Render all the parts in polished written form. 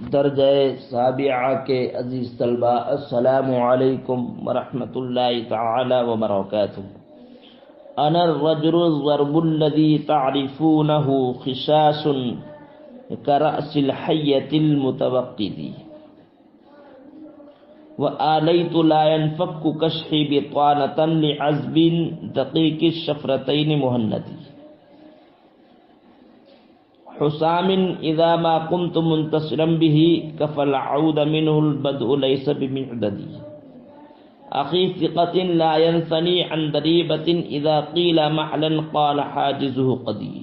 درجہ سابعہ کے عزیز طلبہ، السلام علیکم ورحمۃ اللہ تعالی وبرکاتہ۔ انا الرجل الضرب الذي تعرفونه خشاش كرأس الحية المتوقد وآليت لا ينفك كشحي بطانة لعزب دقيق الشفرتين مهند حسام إذا ما قمت منتصرا به كفى العود منه البدء ليس بمعدد أخي ثقة لا ينثني عن ضريبة إذا قيل معلا قال حاجزه قدي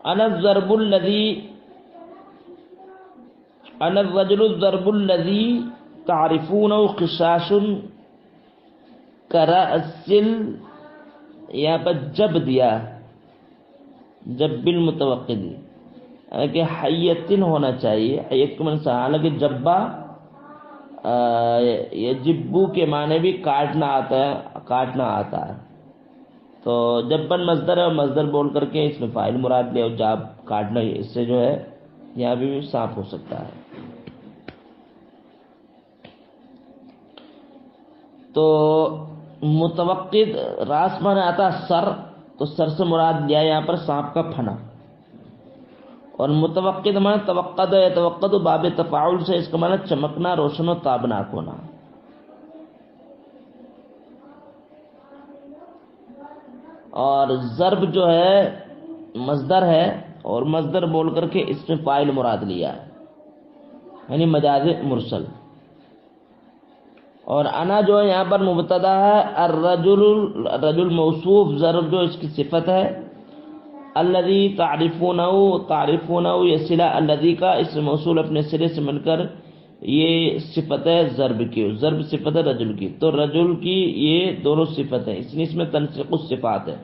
أنا الرجل الضرب الذي تعرفونه خشاش كرأس یا پر جب دیا جب بالمتوقد کہ حیتن ہونا چاہیے، حیت من سے، حالانکہ جبا یا جبو کے معنی بھی کاٹنا آتا ہے تو جبن مصدر ہے، مصدر بول کر کے اس میں فاعل مراد لے، اور جاب کاٹنا، اس سے جو ہے یہاں بھی صاف ہو سکتا ہے۔ تو متوقد راس مانے آتا سر، تو سر سے مراد لیا یہاں پر سانپ کا پھنا، اور متوقد مانے توقد ہے، توقد باب تفاعل سے، اس کا معنی چمکنا، روشن و تابناک ہونا۔ اور ضرب جو ہے مصدر ہے، اور مصدر بول کر کے اس میں فاعل مراد لیا ہے، یعنی مجاز مرسل۔ اور انا جو ہے یہاں پر مبتدا ہے، الرجل موصوف، ضرب جو اس کی صفت ہے، الذی تعرفونہ یہ صلہ الذی کا اس موصول اپنے سرے سے مل کر یہ صفت ہے ضرب کی، ضرب صفت ہے رجل کی، تو رجل کی یہ دونوں صفت ہیں، اس لیے اس میں تنسیق الصفات ہے،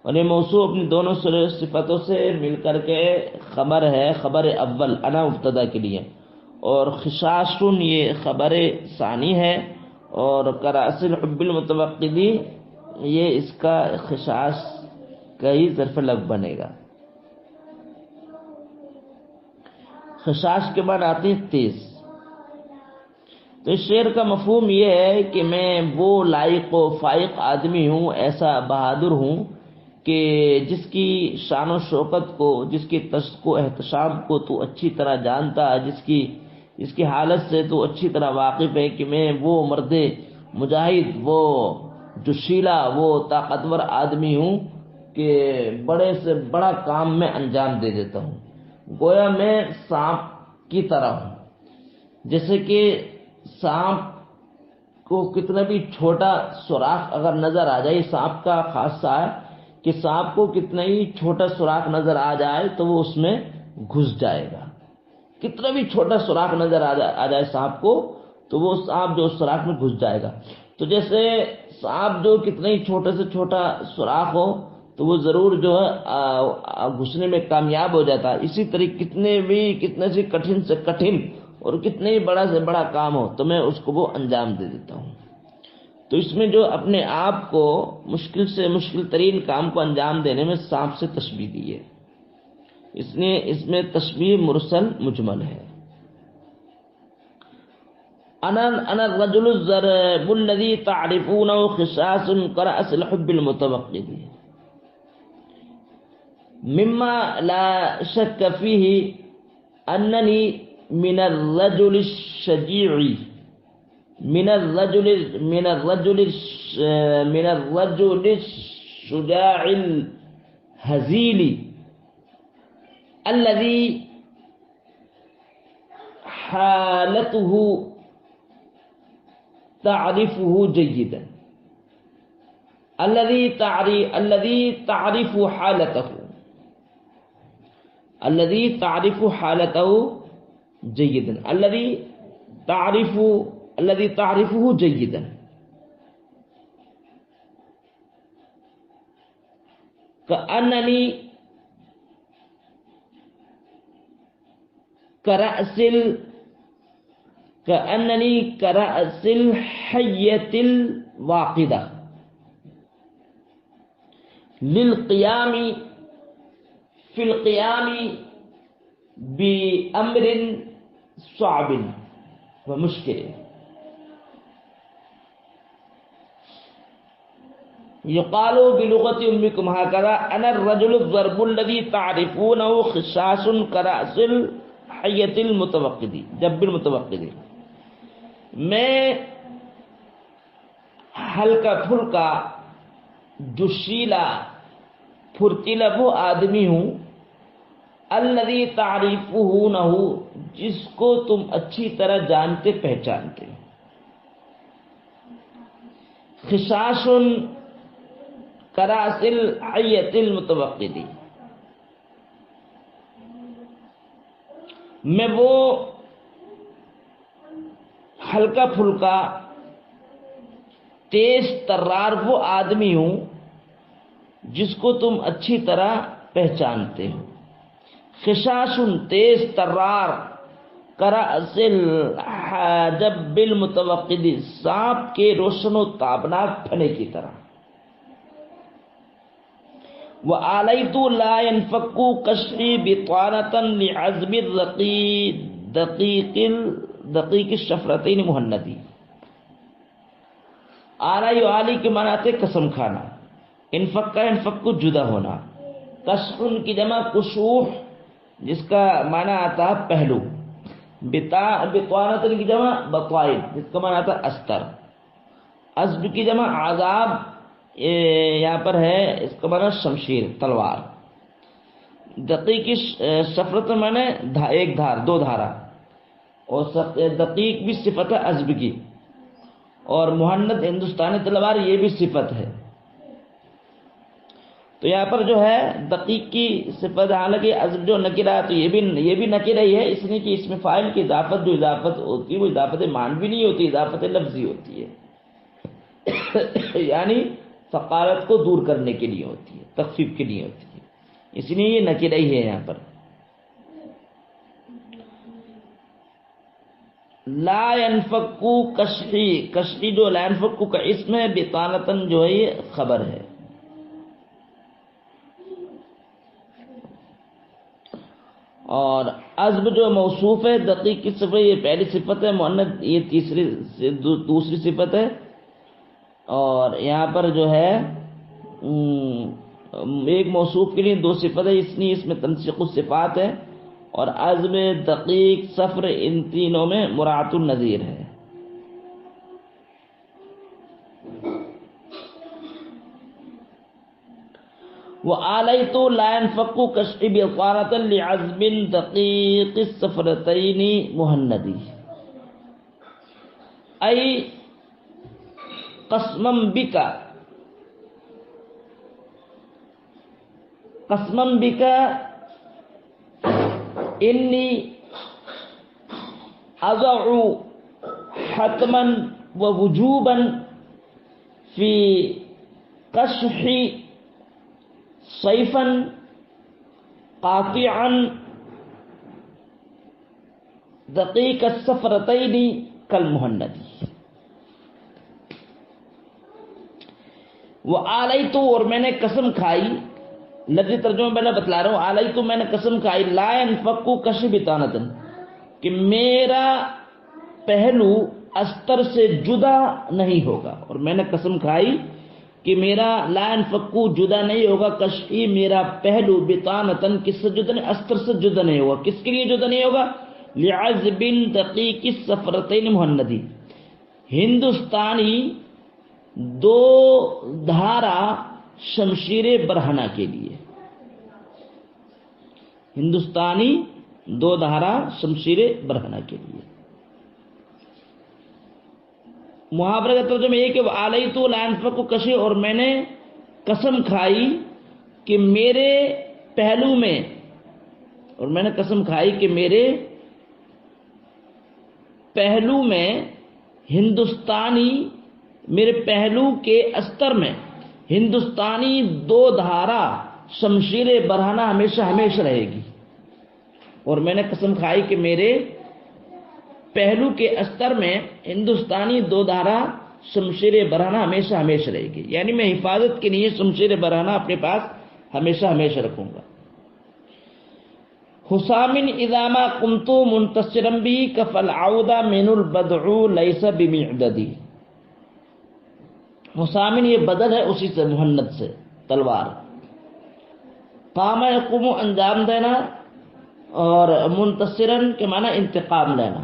اور یہ موصول اپنی دونوں صفتوں سے مل کر کے خبر ہے، خبر اول انا مبتدا کے لیے، اور خشاشن یہ خبر ثانی ہے، اور کراس الحب المتوقدی یہ اس کا خشاش کا ہی ظرف لفظ بنے گا۔ خشاش کے بعد آتی ہے تیز۔ تو اس شعر کا مفہوم یہ ہے کہ میں وہ لائق و فائق آدمی ہوں، ایسا بہادر ہوں کہ جس کی شان و شوکت کو، جس کی تشق و احتشام کو تو اچھی طرح جانتا ہے، جس کی حالت سے تو اچھی طرح واقف ہے، کہ میں وہ مرد مجاہد، وہ جوشیلا، وہ طاقتور آدمی ہوں کہ بڑے سے بڑا کام میں انجام دے دیتا ہوں۔ گویا میں سانپ کی طرح ہوں، جیسے کہ سانپ کو کتنا بھی چھوٹا سوراخ اگر نظر آ جائے، سانپ کا خاصہ ہے کہ سانپ کو کتنا ہی چھوٹا سوراخ نظر آ جائے تو وہ اس میں گھس جائے گا، کتنا بھی چھوٹا سوراخ نظر آ جائے سانپ کو تو وہ سانپ جو سوراخ میں گھس جائے گا۔ تو جیسے سانپ جو کتنا ہی چھوٹے سے چھوٹا سوراخ ہو تو وہ ضرور جو ہے گھسنے میں کامیاب ہو جاتا ہے، اسی طرح کتنے سے کٹھن سے کٹھن اور کتنے ہی بڑا سے بڑا کام ہو تو میں اس کو وہ انجام دے دیتا ہوں۔ تو اس میں جو اپنے آپ کو مشکل سے مشکل ترین کام کو انجام دینے میں سانپ سے تشبیہ دی ہے، اس لیے اس میں تشبیہ مرسل مجمل ہے۔ انا الرجل الضرب الذي تعرفونه خشاش كرأس الحب المتوقد مما لا شك فيه انني من الرجل الشجيع من الرجل الشجاع الهزيل الذي حالته تعرفه جيدا الذي تعرف حالته جيدا الذي تعرفه جيدا كأنني كرأس الحية الواقدة للقيام في القيام بأمر صعب ومشكل. يقال بلغة أمكم هكذا: أنا الرجل الضرب الذي تعرفونه خشاش كرأس الحية المتوقد جب المتوقد. میں ہلکا پھلکا جوشیلا پھرتیلا وہ آدمی ہوں، الذی تعریفونہ جس کو تم اچھی طرح جانتے پہچانتے. خشاش کراس الحیۃ المتوقد، میں وہ ہلکا پھلکا تیز ترار وہ آدمی ہوں جس کو تم اچھی طرح پہچانتے ہو. خشاش تیز ترار، کراس الحجب المتوقد سانپ کے روشن و تابناک پھنے کی طرح. وآلیت لا ينفك قشری بطانة لعزم دقیق الشفرتین مہندی. آلائی و آلی کے معنی آتے قسم کھانا، انفق کا انفق کو جدا ہونا، قشن کی جمع قشوح جس کا معنی آتا ہے پہلو، بطانة کی جمع بطائن جس کا معنی آتا ہے استر، عزب کی جمع عذاب یہاں پر ہے اس کا معنی شمشیر تلوار، دقیق شفرت معنی ایک دھار دو دھارا، اور دقیق بھی صفت ہے عزب کی، اور مہند ہندوستانی تلوار یہ بھی صفت ہے. تو یہاں پر جو ہے دقیق کی صفت، حالانکہ عزب جو نکرہ تو یہ بھی نکرہ ہی ہے، اس لیے کہ اس میں فاعل کی اضافت جو اضافت ہوتی ہے وہ اضافت معنوی نہیں ہوتی، اضافت لفظی ہوتی ہے، یعنی ثقالت کو دور کرنے کے لیے ہوتی ہے، تخفیف کے لیے ہوتی ہے، اس لیے یہ نکرہ ہی ہے یہاں پر. لا ينفك کشحی، کشحی جو لا ينفك کا اسم ہے، بطانتن جو ہے یہ خبر ہے. اور عزب جو موصوف ہے، دقیق کی صفت یہ پہلی صفت ہے، مؤنث یہ دوسری صفت ہے. اور یہاں پر جو ہے ایک موصوف کے لیے دو صفت ہے، اس لیے اس میں تنسیق الصفات ہے، اور عزم دقیق صفر ان تینوں میں مراعات النظیر ہے. وآلیت لا ينفك کشحی بطانة لعزم دقیق الصفرتین مہندی. ای قسمم بکا، قسمم بکا انی اضع حتما ووجوبا فی قشحی صیفا قاطعا دقیق الصفرتین کالمہندی. وآلیت اور میں نے قسم کھائی، لفظی ترجمہ میں بتلا رہا ہوں، آلیت میں نے قسم کھائی، لا ينفك کشحی بطانة کہ میرا پہلو استر سے جدا نہیں ہوگا، اور میں نے قسم کھائی کہ میرا لا ينفك جدا نہیں ہوگا، کشحی میرا پہلو، بطانة کس سے جدا نہیں، استر سے جدا نہیں ہوگا. کس کے لیے جدا نہیں ہوگا؟ لعزب دقیق الصفرتین مہندی، ہندوستانی دو دھارا شمشیر برہنہ کے لیے. ہندوستانی دو دھارا شمشیر برہنہ کے لیے. محاورے کا ترجمہ یہ کہ وآلیت لا ينفك کشحی اور میں نے قسم کھائی کہ میرے پہلو میں، اور میں نے قسم کھائی کہ میرے پہلو میں ہندوستانی، میرے پہلو کے استر میں ہندوستانی دو دھارا شمشیر برہنہ ہمیشہ ہمیشہ رہے گی. اور میں نے قسم کھائی کہ میرے پہلو کے استر میں ہندوستانی دو دھارا شمشیر برہنہ ہمیشہ ہمیشہ رہے گی، یعنی میں حفاظت کے لیے شمشیر برہنہ اپنے پاس ہمیشہ ہمیشہ رکھوں گا. حسام اذا ما قمت منتصرا به كفالعود من البدع ليس بمعددی. حسام یہ بدل ہے اسی سے، مہند سے، تلوار. قام یقوم انجام دینا، اور منتصرن کے معنی انتقام لینا،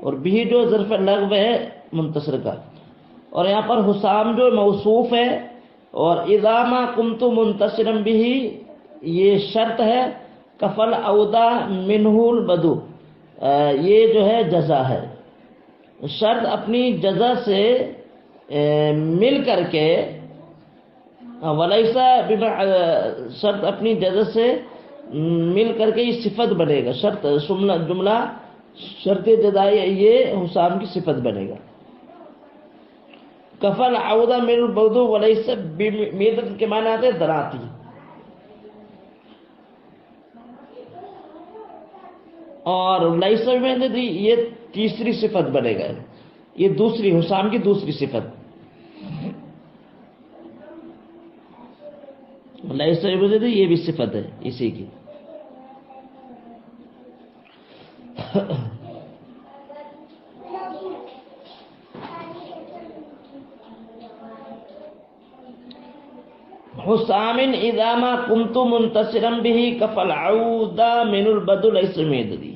اور بھی جو ظرف لغو ہے منتصر کا. اور یہاں پر حسام جو موصوف ہے، اور اذا ما قمت منتصرا به یہ شرط ہے. کفل اودا منہ البدو یہ جو ہے جزا ہے. شرط اپنی جزا سے مل کر کے، ولیسا شرط اپنی جزا سے مل کر کے یہ صفت بنے گا. شرط جملہ شرط جزائی یہ حسام کی صفت بنے گا. کفل عودہ من البدو ولیسا بمیدت کے معنی آتے دراتی. اور لیسا بمیدت یہ تیسری صفت بنے گا، یہ دوسری حسام کی دوسری صفت. لیسا بمیدت یہ بھی صفت ہے اسی کی. حسام اذا ما قمت منتصرا به كفالعود من البدو ليس بمعددی.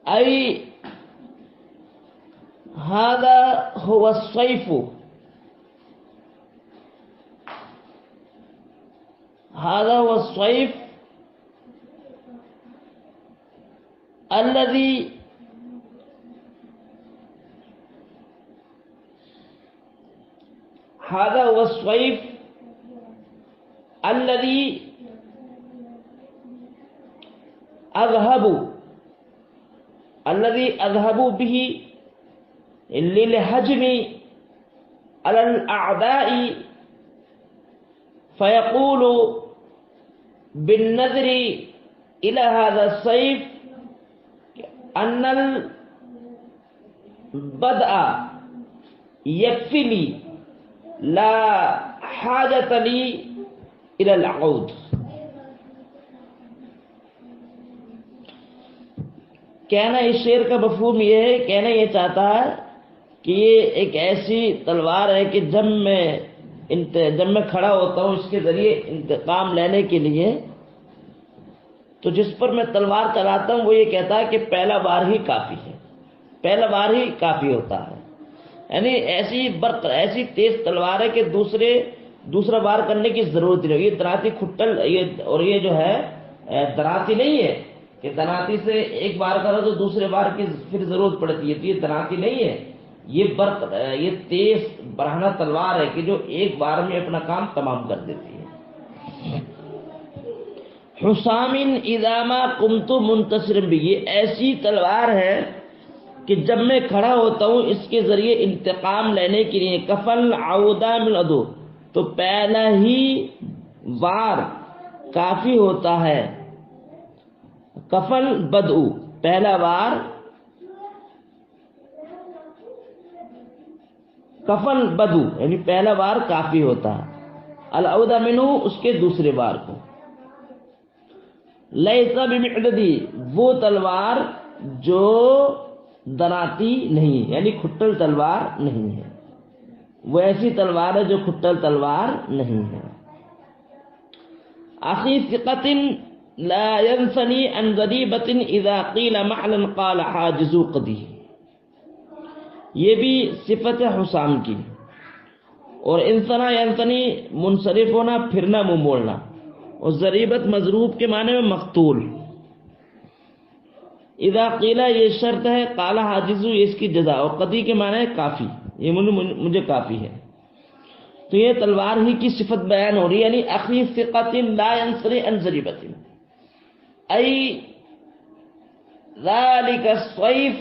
أي هذا هو الصيف، هذا هو الصيف الذي هذا هو الصيف الذي أذهب به للهجم على الأعداء، فيقول بالنظر إلى هذا الصيف أن البدء يكفي لي لا حاجة لي إلى العود. کہنا اس شعر کا مفہوم یہ ہے، کہنا یہ چاہتا ہے کہ یہ ایک ایسی تلوار ہے کہ جب میں کھڑا ہوتا ہوں اس کے ذریعے انتقام لینے کے لیے، تو جس پر میں تلوار چلاتا ہوں وہ یہ کہتا ہے کہ پہلا بار ہی کافی ہے، پہلا بار ہی کافی ہوتا ہے. یعنی ایسی تیز تلوار ہے کہ دوسرا بار کرنے کی ضرورت نہیں. یہ دراتی کھٹل اور یہ جو ہے دراتی نہیں ہے کہ دراتی سے ایک بار کرو تو دوسرے بار کی پھر ضرورت پڑتی ہے. تو یہ دراتی نہیں ہے، یہ تیز برہنہ تلوار ہے کہ جو ایک بار میں اپنا کام تمام کر دیتی ہے. حسام اذا ما قمت منتصرا به یہ ایسی تلوار ہے کہ جب میں کھڑا ہوتا ہوں اس کے ذریعے انتقام لینے کے لیے. کفل عودہ من العدو تو پہلا ہی وار کافی ہوتا ہے. کفل بدء پہلا وار، کفل بدء یعنی پہلا وار کافی ہوتا ہے. العودہ منہ اس کے دوسرے وار کو. لیسا بمعددی وہ تلوار جو دراتی نہیں یعنی کھٹل تلوار نہیں ہے، وہ ایسی تلوار ہے جو کھٹل تلوار نہیں ہے. اخی ثقۃ لا ينثني عن ذریبۃ اذا قیل معلا قال حاجز قدی. یہ بھی صفت ہے حسام کی. اور انثنا ینثنی منصرف ہونا، پھرنا، منہ موڑنا. اور ضریبت مضروب کے معنی میں مقتول. اذا قیل یہ شرط ہے، قال حاجز یہ اس کی جزا، اور قدی کے معنی ہے کافی، یہ مجھے کافی ہے. تو یہ تلوار ہی کی صفت بیان ہو رہی ہے. یعنی اخی ثقۃ لا ينصرف عن ذریبۃ ای ذلك الصيف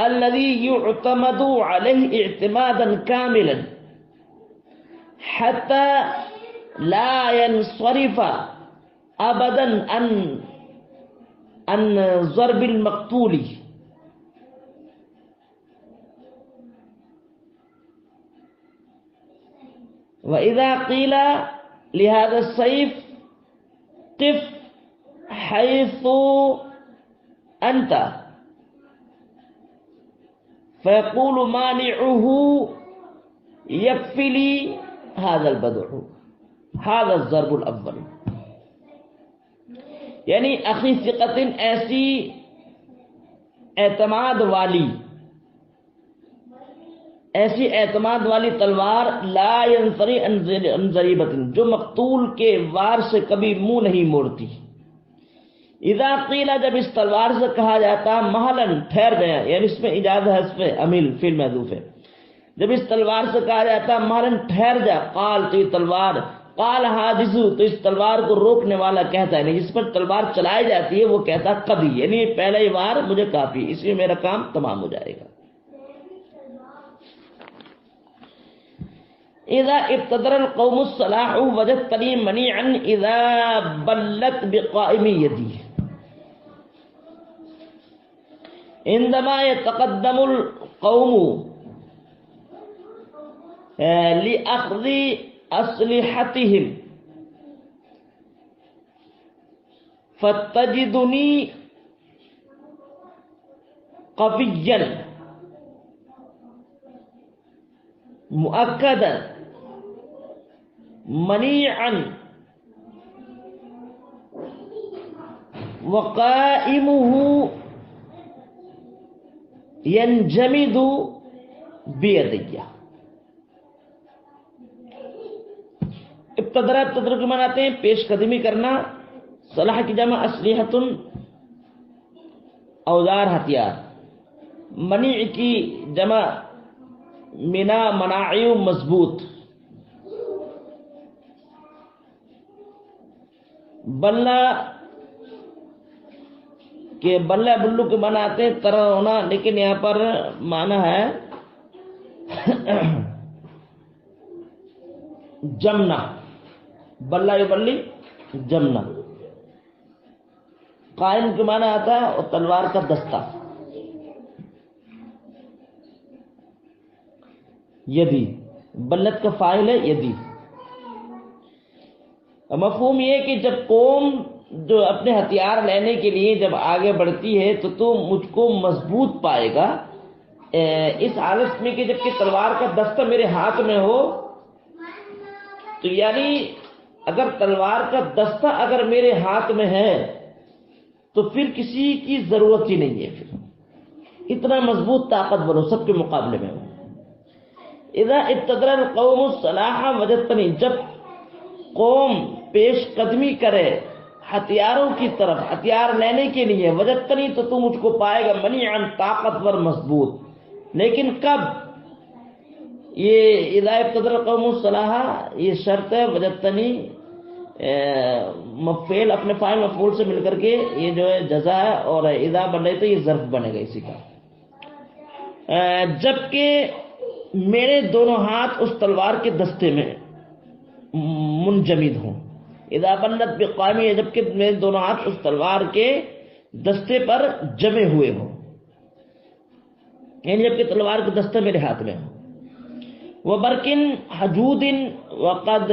الذي يعتمد عليه اعتمادا كاملا حتى لا ينصرف ابدا عن ضرب المقتول. وإذا قيل لہذا السيف قف حيث أنت فيقول مانعه يكفي لي هذا البدع هذا الضرب الأول. یعنی اخی ثقت ایسی اعتماد والی تلوار لا ينصري عن ضریبۃ جو مقتول کے وار سے کبھی منہ نہیں موڑتی. اذا قیل جب اس تلوار سے کہا جاتا محلن ٹھہر گیا، یعنی اس میں ایجاد حذف امل فعل محذوف ہے، جب اس تلوار سے کہا جاتا محلن ٹھہر جا، قال تو یہ تلوار، قال حادثو تو اس تلوار کو روکنے والا کہتا ہے، یعنی جس پر تلوار چلائی جاتی ہے وہ کہتا قدی، یعنی پہلا ہی وار مجھے کافی، اس میں میرا کام تمام ہو جائے گا. اذا ابتدر القوم الصلاح وجدتني منيعا اذا بلت بقائم يدي. عندما يتقدم القوم لأخذ أسلحتهم فتجدني قويا مؤكدا منيعا وقائمه ينجمد بيدي. ابتدر کے معنی آتے ہیں پیش قدمی کرنا، صلاح کی جمع اسلحۃ اوزار ہتھیار، منیع کی جمع منا مناعی مضبوط، بلہ کے بلہ بلو کے معنی آتے ہیں تر ہونا، لیکن یہاں پر معنی ہے جمنا، بلہ بلی جمنا. قائم کے معنی آتا ہے اور تلوار کا دستہ. یدی بلت کا فاعل ہے یدی. مفہوم یہ کہ جب قوم جو اپنے ہتھیار لینے کے لیے جب آگے بڑھتی ہے تو مجھ کو مضبوط پائے گا اس حالت میں کہ جب کہ تلوار کا دستہ میرے ہاتھ میں ہو. تو یعنی اگر تلوار کا دستہ اگر میرے ہاتھ میں ہے تو پھر کسی کی ضرورت ہی نہیں ہے، پھر اتنا مضبوط طاقتور ہو، سب کے مقابلے میں ہو. اذا ابتدر القوم الصلاح وجدتنی جب قوم پیش قدمی کرے ہتھیاروں کی طرف، ہتھیار لینے کے لیے، وجدتنی تو تو مجھ کو پائے گا منیعا طاقتور مضبوط. لیکن کب؟ یہ اذا ابتدر القوم الصلاح یہ شرط ہے، وجدتنی مفعول اپنے فاعل مفعول سے مل کر کے یہ جو ہے جزا ہے، اور اذا بنے تو یہ ظرف بنے گا اسی کا. جبکہ میرے دونوں ہاتھ اس تلوار کے دستے میں منجمد ہوں. اذا بلت بقائمی جبکہ میرے دونوں ہاتھ اس تلوار کے دستے پر جمے ہوئے ہوں، یعنی جبکہ تلوار کا دستہ میرے ہاتھ میں ہو. وبرکن حجود وقد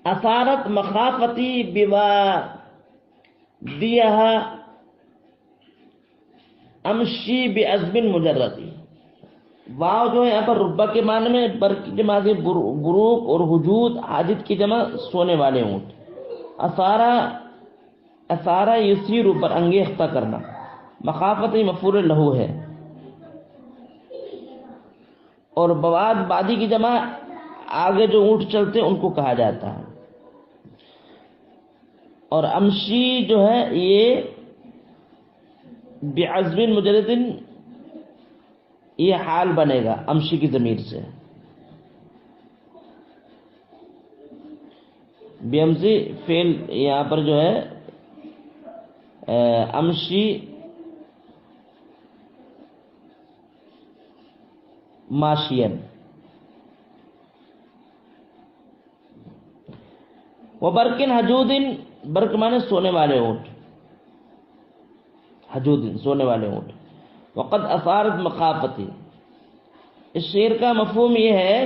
اثارت مخافتی بوادیہا امشی بعزم مجردی. واو جو ہے یہاں پر ربا کے معنی میں، برق کی جمع بروق اور حجود حاجت کی جمع سونے والے اونٹ. اثارہ یسیر پر انگیختہ کرنا، مخافت مفعول لہو ہے، اور بواد بادی کی جمع آگے جو اونٹ چلتے ہیں ان کو کہا جاتا ہے. اور امشی جو ہے یہ بعزم مجرد یہ حال بنے گا امشی کی ضمیر سے. بیمزی فعل یہاں پر جو ہے امشی ماشین. وبرکن حجودن برق مانے سونے والے اونٹ، حجودن سونے والے اونٹ. وقد اثارت مخافتی اس شعر کا مفہوم یہ ہے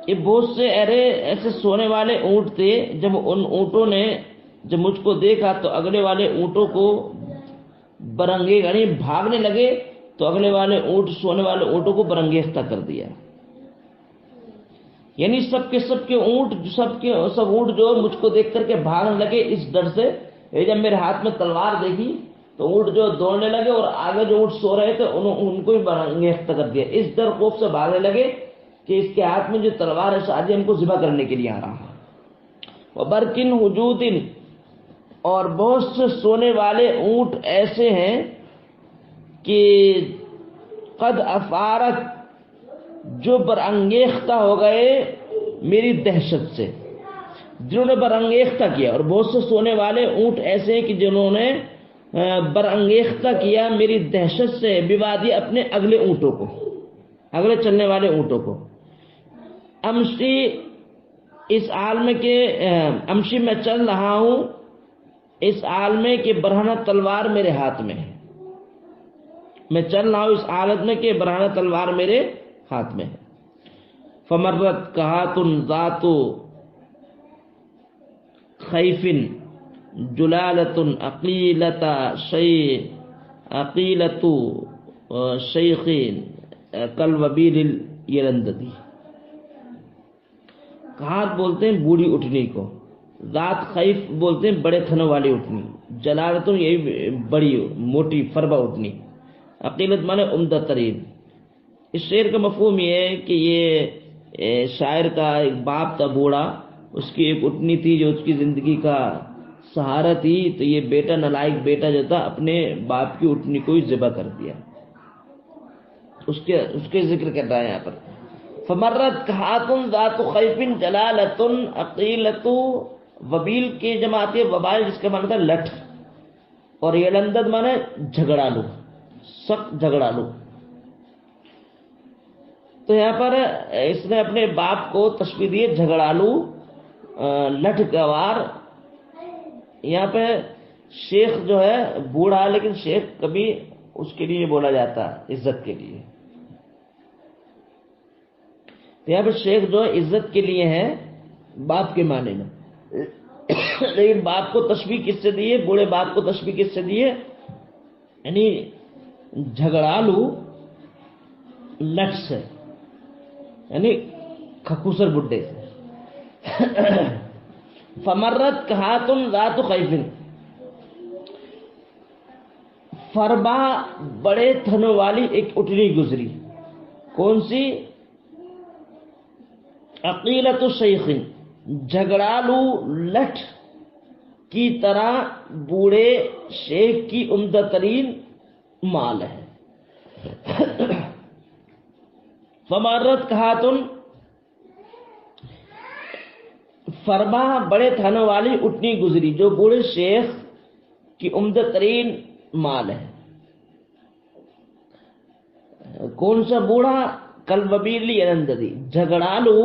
یہ بہت سے ایسے سونے والے اونٹ تھے، جب ان اونٹوں نے جب مجھ کو دیکھا تو اگلے والے اونٹوں کو برنگے یعنی بھاگنے لگے، تو اگلے والے اونٹ سونے والے اونٹوں کو برنگیختہ کر دیا. یعنی سب کے اونٹ سب اونٹ جو مجھ کو دیکھ کر کے بھاگنے لگے اس ڈر سے. جب میرے ہاتھ میں تلوار دیکھی تو اونٹ جو دوڑنے لگے، اور آگے جو اونٹ سو رہے تھے ان کو بھی برنگیختہ کر دیا. اس ڈر خوف سے بھاگنے لگے کہ اس کے ہاتھ میں جو تلوار ہے شاید ہم کو ذبح کرنے کے لیے آ رہا ہے. وبرکن وجودن، اور بہت سے سونے والے اونٹ ایسے ہیں کہ قد افارت، جو برانگیختہ ہو گئے میری دہشت سے، جنہوں نے برانگیختہ کیا. اور بہت سے سونے والے اونٹ ایسے ہیں کہ جنہوں نے برانگیختہ کیا میری دہشت سے، بوادی اپنے اگلے اونٹوں کو، اگلے چلنے والے اونٹوں کو. امشی، اس حال میں کہ امشی میں چل رہا ہوں، اس حال میں کہ برہنہ تلوار میرے ہاتھ میں ہے. میں چل رہا ہوں اس حالت میں کہ برہنہ تلوار میرے ہاتھ میں ہے. فمرت کہاتن ذات خیفن جلالت عقیلت شیخین کالوبیل یلندی. کہات بولتے ہیں بوڑھی اٹھنی کو، ذات خیف بولتے ہیں بڑے تھنوں والی اٹھنی، جلالت یہی بڑی موٹی فربا اٹھنی، عقیلت مانے عمدہ ترین. اس شعر کا مفہوم یہ ہے کہ یہ شاعر کا ایک باپ تھا بوڑھا، اس کی ایک اٹھنی تھی جو اس کی زندگی کا سہارا تھی، تو یہ بیٹا نالائق بیٹا جو تھا اپنے باپ کی اٹھنی کو ہی ذبح کر دیا. اس کے ذکر کر رہا ہے یہاں پر. فمرت کہاتن ذات خیف جلالت عقیلت، وبیل کی جماعت وبال جس کا معنی تھا لٹھ، اور یہ لندد مانے جھگڑالو، سخت جھگڑالو. تو یہاں پر اس نے اپنے باپ کو تشبیہ دی جھگڑالو، لٹھ گوار. یہاں پہ شیخ جو ہے بوڑھا، لیکن شیخ کبھی اس کے لیے بولا جاتا عزت کے لیے. یہاں پہ شیخ جو ہے عزت کے لیے ہے باپ کے معنی میں. لیکن باپ کو تشبیہ کس سے دی ہے؟ بوڑھے باپ کو تشبیہ کس سے دی ہے؟ یعنی جھگڑالو لٹ سے، یعنی کھکوسر بڈھے سے. فمرت کہاتن ذات خیفن، فربا بڑے تھنوں والی ایک اٹھنی گزری. کون سی؟ عقیلت الشیخین، جھگڑالو لٹھ کی طرح بوڑھے شیخ کی عمدہ ترین مال ہے. فمرت کہاتن، فربا بڑے تھنوں والی اٹھنی گزری جو بوڑھے شیخ کی عمدہ ترین مال ہے. کون سا بوڑھا؟ کالوبیل یلندی، جھگڑالو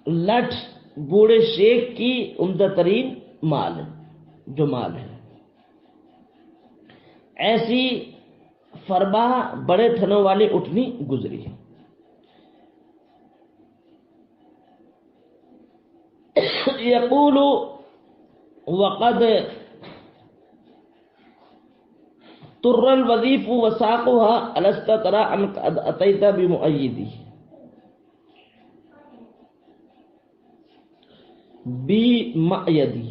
لٹھ بوڑھے شیخ کی عمدہ ترین مال ہے، جو مال ہے. ایسی فربا بڑے تھنوں والی اٹھنی گزری ہے. یقول وقد تر الوظیف وساقها الست ترى ان قد اتيت بمؤيدی بمؤیدی.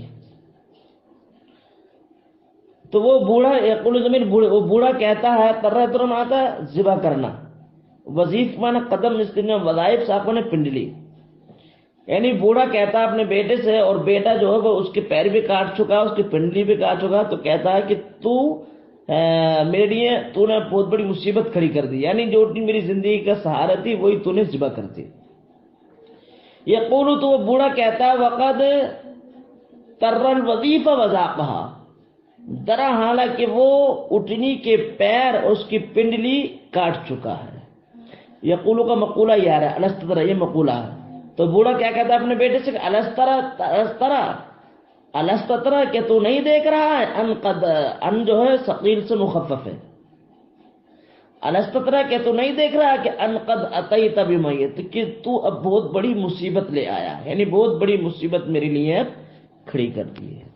تو وہ بوڑھا یقول زمین وہ بوڑھا کہتا ہے، ترم آتا ہے ذبح کرنا، وظیف مانا قدم، اس دن میں وظائف ساقوں نے پنڈلی. یعنی بوڑھا کہتا ہے اپنے بیٹے سے، اور بیٹا جو ہے وہ اس کے پیر بھی کاٹ چکا، اس کی پنڈلی بھی کاٹ چکا، تو کہتا ہے کہ تو میرے لیے تو نے بہت بڑی مصیبت کھڑی کر دی. یعنی جو میری زندگی کا سہارا تھی وہی تو نے ذبح کر دی. یقول، تو وہ بوڑھا کہتا ہے وقد تر الوظیف وذاقها، درا حالانکہ وہ اٹھنی کے پیر اور اس کی پنڈلی کاٹ چکا ہے. یقولو کا مقولہ یار ہے، السترا، یہ مقولہ ہے. تو بوڑھا کیا کہتا ہے اپنے بیٹے سے، السترا کہ تو نہیں دیکھ رہا ہے، ان قد، ان جو ہے ثقیل سے مخفف ہے، الستترا کہ تو نہیں دیکھ رہا کہ ان قد اتیت بمیت، کہ تو اب بہت بڑی مصیبت لے آیا، یعنی بہت بڑی مصیبت میرے لیے اب کھڑی کر دی ہے۔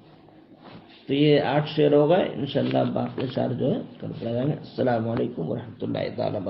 تو یہ 8 شعر ہو گئے، انشاءاللہ باقی اشعار جو ہے کل پڑھا جائیں گے۔ السلام علیکم ورحمۃ اللہ تعالی وبرکاتہ۔